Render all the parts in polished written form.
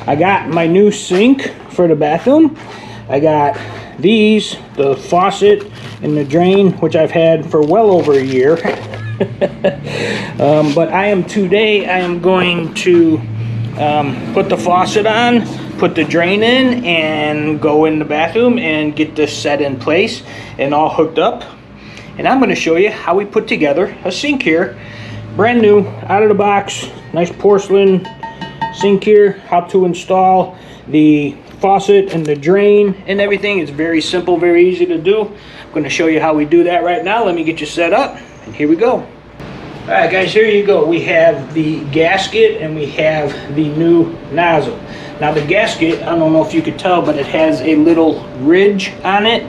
I got my new sink for the bathroom. I got these, the faucet and the drain, which I've had for well over a year. But I am going to put the faucet on, put the drain in, and go in the bathroom and get this set in place and all hooked up. And I'm going to show you how we put together a sink here. Brand new, out of the box, nice porcelain sink here. How to install the faucet and the drain and everything. It's very simple, very easy to do. I'm going to show you how we do that right now. Let me get you set up, and here we go. Alright guys, here you go. We have the gasket and we have the new nozzle. Now the gasket, I don't know if you could tell, but it has a little ridge on it.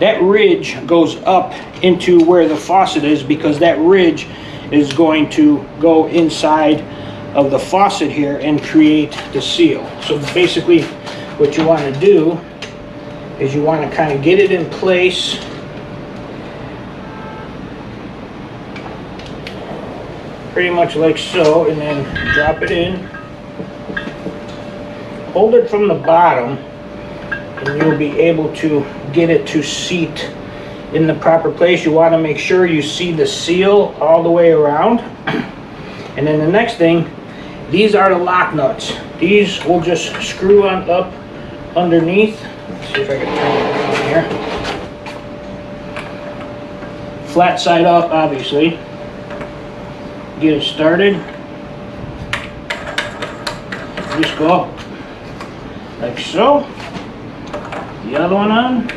That ridge goes up into where the faucet is, because that ridge is going to go inside of the faucet here and create the seal. So basically what you want to do is you want to kind of get it in place. Pretty much like so, and then drop it in. Hold it from the bottom, and you'll be able to get it to seat in the proper place. You want to make sure you see the seal all the way around. And then the next thing, these are the lock nuts. These will just screw on up underneath. Let's see if I can turn it around here. Flat side up, obviously. Get it started. Just go up like so. The other one on.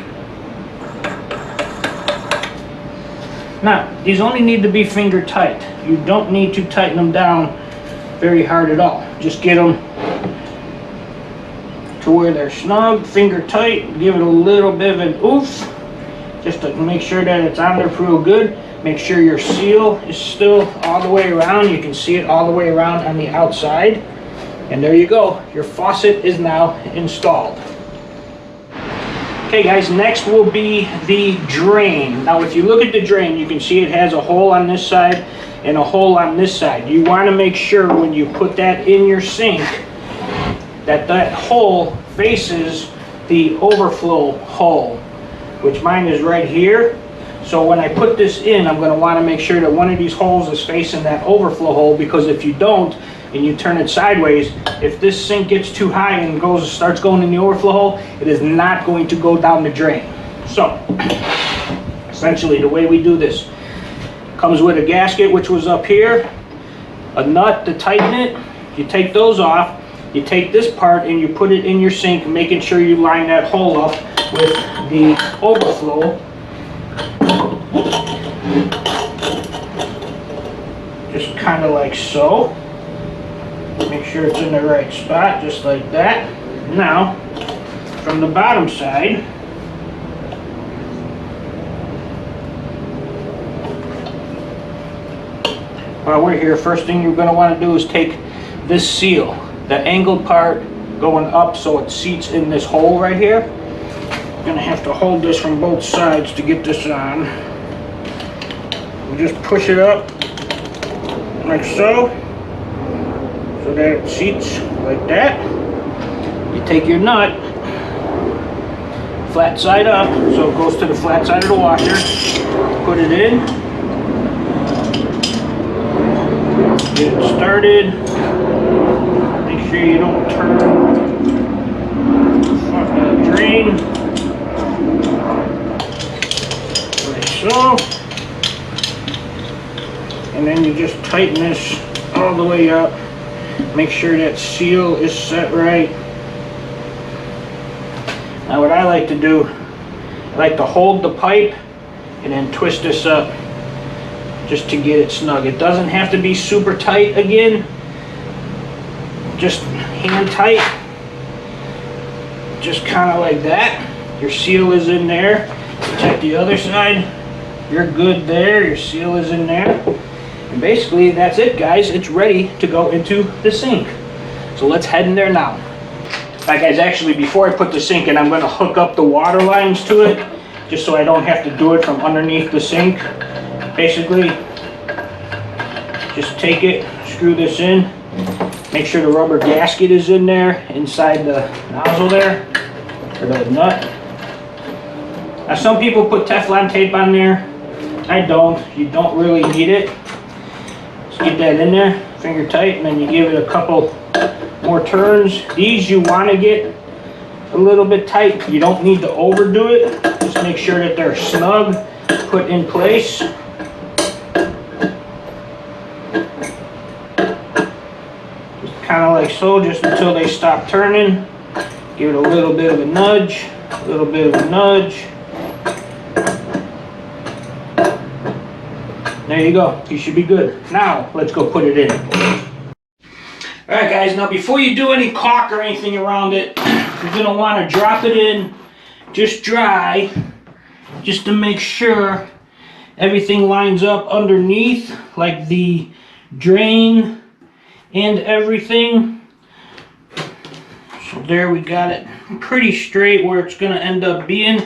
Now, these only need to be finger tight. You don't need to tighten them down very hard at all. Just get them to where they're snug, finger tight. Give it a little bit of an oof, just to make sure that it's on there real good. Make sure your seal is still all the way around. You can see it all the way around on the outside. And there you go. Your faucet is now installed. Okay guys, next will be the drain. Now if you look at the drain, you can see it has a hole on this side and a hole on this side. You want to make sure when you put that in your sink that that hole faces the overflow hole, which mine is right here. So when I put this in, I'm going to want to make sure that one of these holes is facing that overflow hole, because if you don't and you turn it sideways, if this sink gets too high and starts going in the overflow hole, it is not going to go down the drain. So essentially the way we do this, comes with a gasket, which was up here, a nut to tighten it. You take those off, you take this part and you put it in your sink, making sure you line that hole up with the overflow. Just kind of like so. Make sure it's in the right spot, just like that. Now, from the bottom side, while we're here, first thing you're going to want to do is take this seal, the angled part going up so it seats in this hole right here. You're going to have to hold this from both sides to get this on. You just push it up like so, so that it seats like that. You take your nut, flat side up, so it goes to the flat side of the washer. Put it in. Get it started. Make sure you don't turn the drain. Like so. And then you just tighten this all the way up. Make sure that seal is set right. Now what I like to do, I like to hold the pipe and then twist this up just to get it snug. It doesn't have to be super tight again. Just hand tight. Just kind of like that. Your seal is in there. Check the other side. You're good there. Your seal is in there. And basically that's it guys, it's ready to go into the sink. So let's head in there now. Alright guys, actually before I put the sink in, I'm going to hook up the water lines to it, just so I don't have to do it from underneath the sink. Basically, just take it, screw this in, Make sure the rubber gasket is in there, inside the nozzle there, or the nut. Now some people put Teflon tape on there. I don't. You don't really need it. Just get that in there, finger tight, and then you give it a couple more turns. These you want to get a little bit tight. You don't need to overdo it. Just make sure that they're snug, put in place. Kind of like so, just until they stop turning. Give it a little bit of a nudge, a little bit of a nudge. There you go. You should be good. Now, let's go put it in. Alright guys, now before you do any caulk or anything around it, you're going to want to drop it in just dry, just to make sure everything lines up underneath, like the drain and everything. So there, we got it pretty straight where it's going to end up being.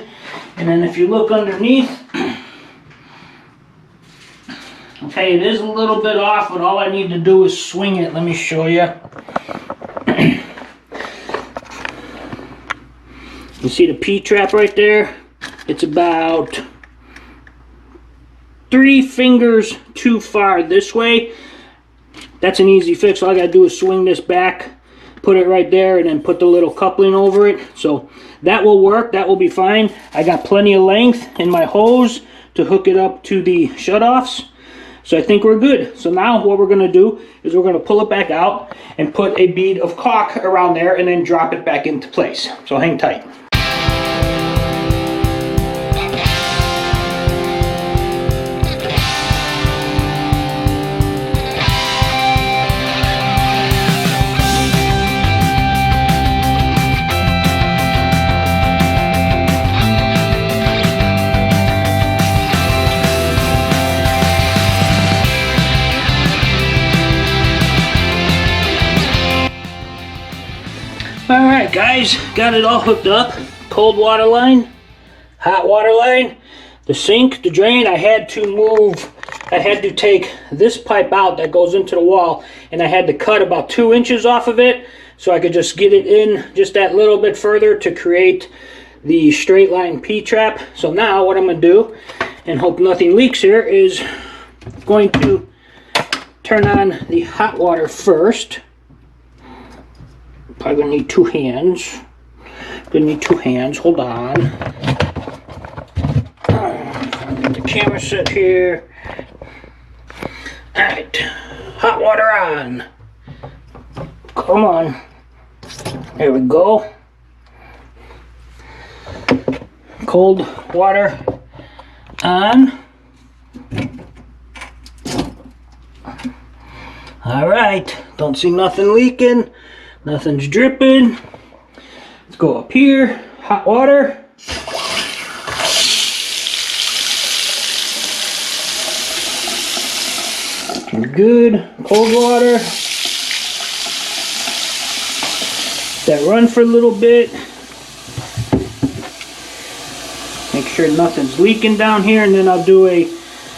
And then if you look underneath, okay, it is a little bit off, but all I need to do is swing it. Let me show you. You see the P-trap right there? It's about 3 fingers too far this way. That's an easy fix. All I gotta do is swing this back, put it right there, and then put the little coupling over it. So that will work. That will be fine. I got plenty of length in my hose to hook it up to the shutoffs. So I think we're good. So now what we're gonna do is we're gonna pull it back out and put a bead of caulk around there and then drop it back into place. So hang tight. Alright guys, got it all hooked up. Cold water line, hot water line, the sink, the drain. I had to take this pipe out that goes into the wall, and I had to cut about 2 inches off of it so I could just get it in just that little bit further to create the straight line P-trap. So now what I'm going to do, and hope nothing leaks here, is going to turn on the hot water first. Probably gonna need 2 hands. Gonna need 2 hands. Hold on. Get the camera set here. Alright. Hot water on. Come on. There we go. Cold water on. Alright. Don't see nothing leaking. Nothing's dripping. Let's go up here. Hot water. Good. Cold water. Let that run for a little bit. Make sure nothing's leaking down here, and then I'll do a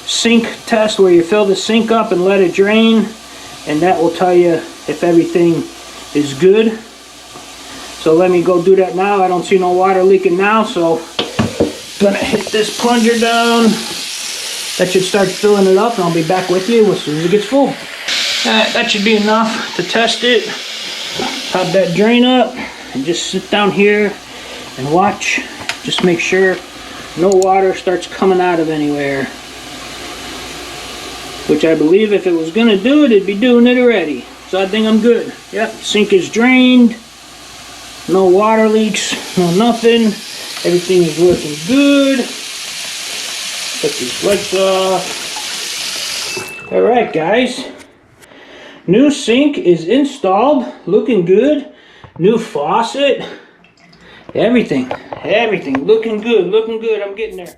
sink test where you fill the sink up and let it drain, and that will tell you if everything is good. So let me go do that now. I don't see no water leaking now, so gonna hit this plunger down. That should start filling it up, and I'll be back with you as soon as it gets full. That should be enough to test it. Pop that drain up and just sit down here and watch. Just make sure no water starts coming out of anywhere, which I believe if it was gonna do it, it'd be doing it already. So I think I'm good. Yep, sink is drained. No water leaks, no nothing. Everything is working good. Put these lights off. Alright guys. New sink is installed. Looking good. New faucet. Everything looking good, I'm getting there.